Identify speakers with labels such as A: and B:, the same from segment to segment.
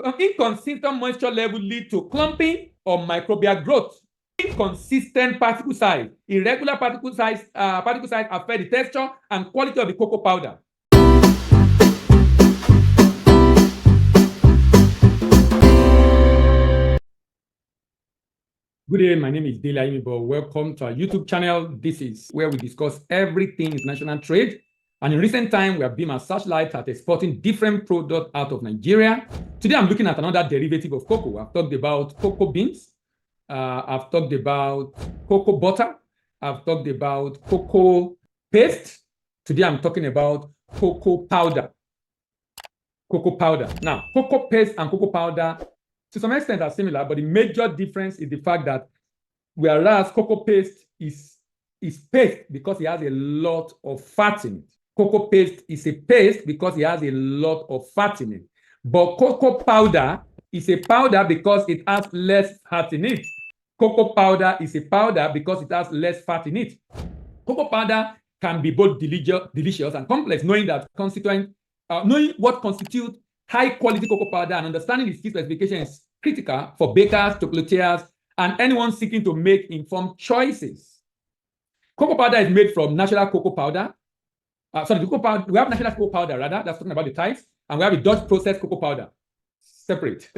A: Inconsistent moisture level lead to clumping or microbial growth. Inconsistent particle size, irregular particle size affect the texture and quality of the cocoa powder. Good day, my name is Dele Ayimibo. Welcome to our YouTube channel. This is where we discuss everything international trade. And in recent time, we have been a searchlight at exporting different products out of Nigeria. Today, I'm looking at another derivative of cocoa. I've talked about cocoa beans. I've talked about cocoa butter. I've talked about cocoa paste. Today, I'm talking about cocoa powder. Cocoa powder. Now, cocoa paste and cocoa powder, to some extent, are similar, but the major difference is the fact that whereas cocoa paste is paste because it has a lot of fat in it. Cocoa paste is a paste because it has a lot of fat in it. But cocoa powder is a powder because it has less fat in it. Cocoa powder is a powder because it has less fat in it. Cocoa powder can be both delicious and complex, knowing what constitutes high quality cocoa powder and understanding its key specifications is critical for bakers, chocolatiers, and anyone seeking to make informed choices. Cocoa powder is made from natural cocoa powder. We have natural cocoa powder, rather, that's talking about the types, and we have a Dutch processed cocoa powder, separate.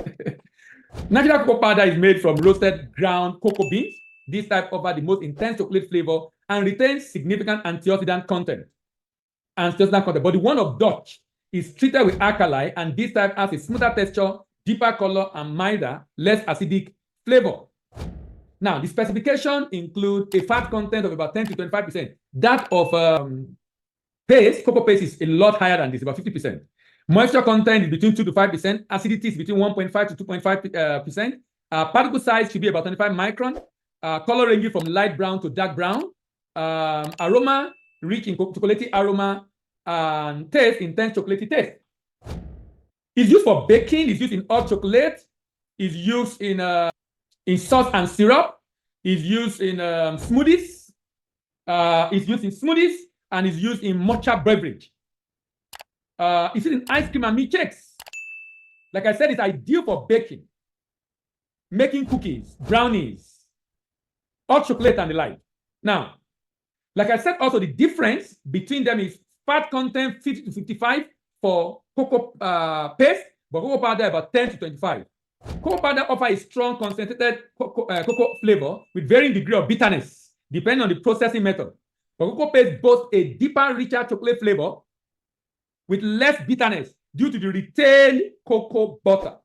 A: Natural cocoa powder is made from roasted ground cocoa beans. This type offers the most intense chocolate flavor and retains significant antioxidant content. But the one of Dutch is treated with alkali, and this type has a smoother texture, deeper color, and milder, less acidic flavor. Now, the specification include a fat content of about 10 to 25%. That of cocoa paste is a lot higher than this, about 50%. Moisture content is between 2 to 5%. Acidity is between 1.5 to 2.5%. Particle size should be about 25 micron. Color ranging from light brown to dark brown. Aroma, rich in chocolatey aroma, and taste, intense chocolatey taste. It's used for baking. It's used in hot chocolate. It's used in sauce and syrup. It's used in smoothies. It's used in smoothies, and it's used in matcha beverage. It's used in ice cream and milkshakes. Like I said, it's ideal for baking, making cookies, brownies, hot chocolate, and the like. Now, like I said, also the difference between them is fat content 50 to 55 for cocoa paste, but cocoa powder about 10 to 25. Cocoa powder offers a strong concentrated cocoa flavor with varying degree of bitterness, depending on the processing method. But cocoa paste boasts a deeper, richer chocolate flavor with less bitterness due to the retained cocoa butter.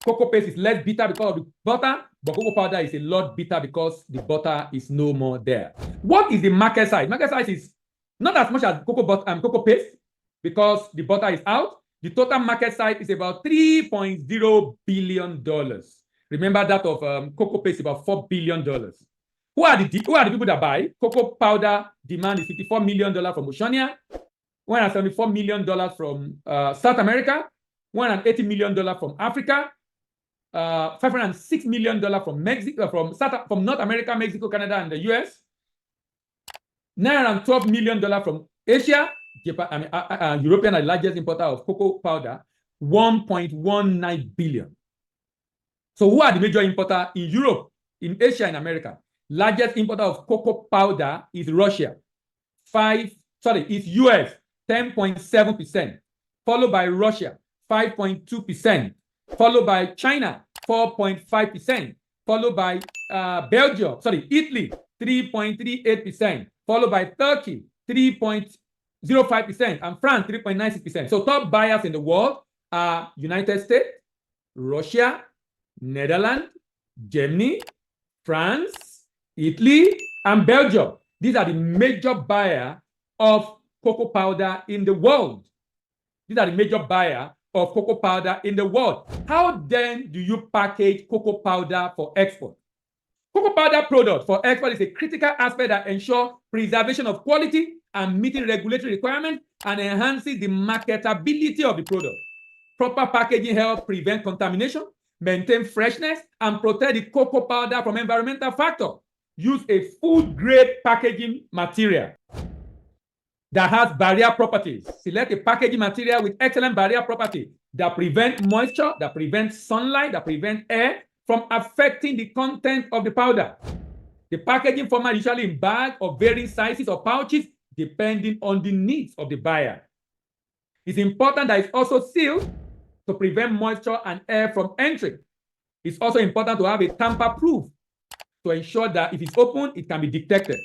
A: Cocoa paste is less bitter because of the butter, but cocoa powder is a lot bitter because the butter is no more there. What is the market size? Market size is not as much as cocoa paste because the butter is out. The total market size is about $3.0 billion. Remember that of cocoa paste, about $4 billion. Who are the people that buy? Cocoa powder demand is $54 million from Oceania, $174 million from South America, $180 million from Africa, $506 million from Mexico, from North America, Mexico, Canada, and the US, $912 million from Asia. Japan, European are the largest importer of cocoa powder, 1.19 billion. So who are the major importer in Europe, in Asia, and America? Largest importer of cocoa powder is Russia. It's US, 10.7%, followed by Russia, 5.2%, followed by China, 4.5%, followed by Italy, 3.38%, followed by Turkey, 3.05%, and France, 3.96%. So top buyers in the world are United States, Russia, Netherlands, Germany, France, Italy, and Belgium. These are the major buyers of cocoa powder in the world. These are the major buyers of cocoa powder in the world. How then do you package cocoa powder for export? Cocoa powder product for export is a critical aspect that ensures preservation of quality and meeting regulatory requirements and enhances the marketability of the product. Proper packaging helps prevent contamination, maintain freshness, and protect the cocoa powder from environmental factors. Use a food-grade packaging material. that has barrier properties. Select a packaging material with excellent barrier property that prevent moisture, that prevents sunlight, that prevent air from affecting the content of the powder. The packaging format usually in bag of varying sizes or pouches, depending on the needs of the buyer. It's important that it's also sealed to prevent moisture and air from entering. It's also important to have a tamper-proof to ensure that if it's open, it can be detected,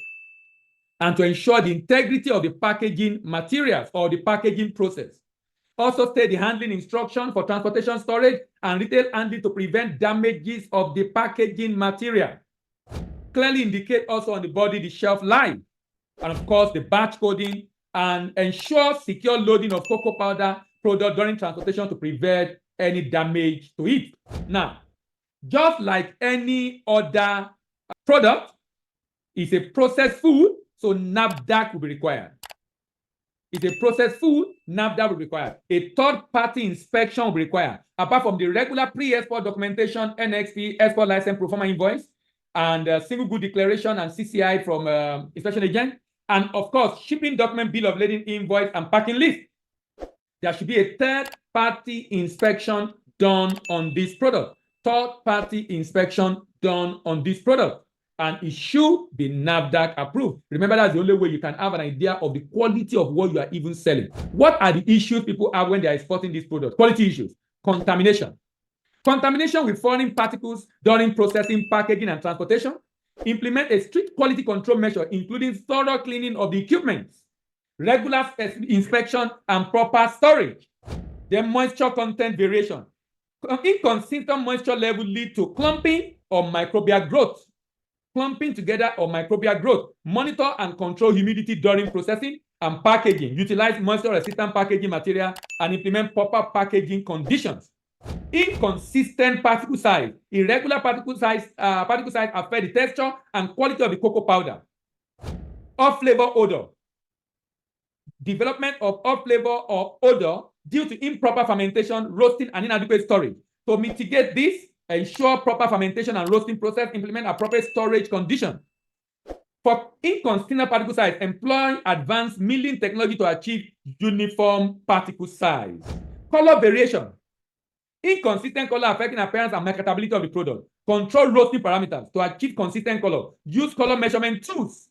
A: and to ensure the integrity of the packaging materials or the packaging process. Also state the handling instruction for transportation, storage, and retail handling to prevent damages of the packaging material. Clearly indicate also on the body the shelf life, and of course the batch coding, and ensure secure loading of cocoa powder product during transportation to prevent any damage to it. Now, just like any other product, it's a processed food, so NAFDAC will be required. It's a processed food, NAFDAC will be required. A third-party inspection will be required. Apart from the regular pre-export documentation, NXP, export license, pro forma invoice, and single good declaration and CCI from inspection agent, and of course, shipping document, bill of lading, invoice, and packing list. There should be a third-party inspection done on this product. Third-party inspection done on this product. And it should be NAFDAC approved. Remember, that's the only way you can have an idea of the quality of what you are even selling. What are the issues people have when they are exporting this product? Quality issues. Contamination. Contamination with foreign particles during processing, packaging, and transportation. Implement a strict quality control measure, including thorough cleaning of the equipment, regular inspection, and proper storage. Then moisture content variation. Inconsistent moisture level lead to clumping or microbial growth. Clumping together or microbial growth. Monitor and control humidity during processing and packaging. Utilize moisture-resistant packaging material and implement proper packaging conditions. Inconsistent particle size. Irregular particle size affect the texture and quality of the cocoa powder. Off-flavor odor. Development of off-flavor or odor due to improper fermentation, roasting, and inadequate storage. To mitigate this, ensure proper fermentation and roasting process, implement appropriate storage conditions. For inconsistent particle size, employ advanced milling technology to achieve uniform particle size. Color variation. Inconsistent color affecting appearance and marketability of the product. Control roasting parameters to achieve consistent color. Use color measurement tools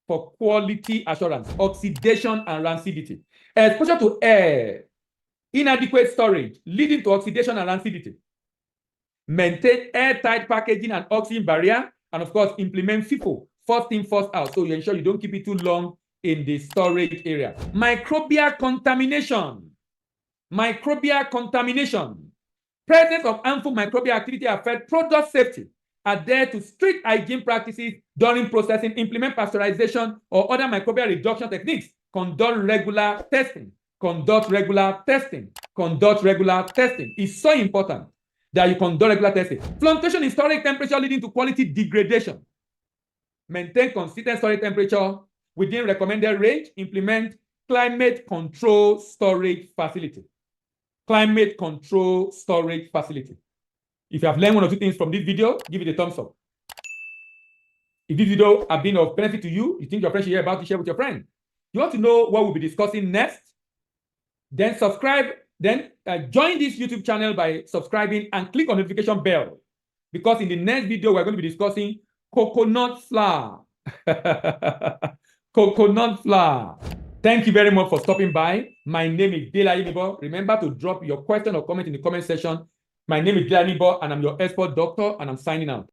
A: for quality assurance. Oxidation and rancidity. Exposure to air. Inadequate storage leading to oxidation and rancidity. Maintain airtight packaging and oxygen barrier, and of course, implement FIFO, first in, first out, so you ensure you don't keep it too long in the storage area. Microbial contamination. Microbial contamination. Presence of harmful microbial activity affect product safety. Adhere to strict hygiene practices during processing. Implement pasteurization or other microbial reduction techniques. Conduct regular testing. Conduct regular testing. Conduct regular testing. It's so important that you conduct regular testing. Fluctuation in storage temperature leading to quality degradation. Maintain consistent storage temperature within recommended range. Implement climate control storage facility. Climate control storage facility. If you have learned one or two things from this video, give it a thumbs up. If this video has been of benefit to you, you think your friend should hear about it, share with your friend. You want to know what we'll be discussing next? Then subscribe. Then join this YouTube channel by subscribing and click on the notification bell, because in the next video, we're going to be discussing coconut flour. Coconut flour. Thank you very much for stopping by. My name is Dele Ayenibo. Remember to drop your question or comment in the comment section. My name is Dele Ayenibo, and I'm your expert doctor, and I'm signing out.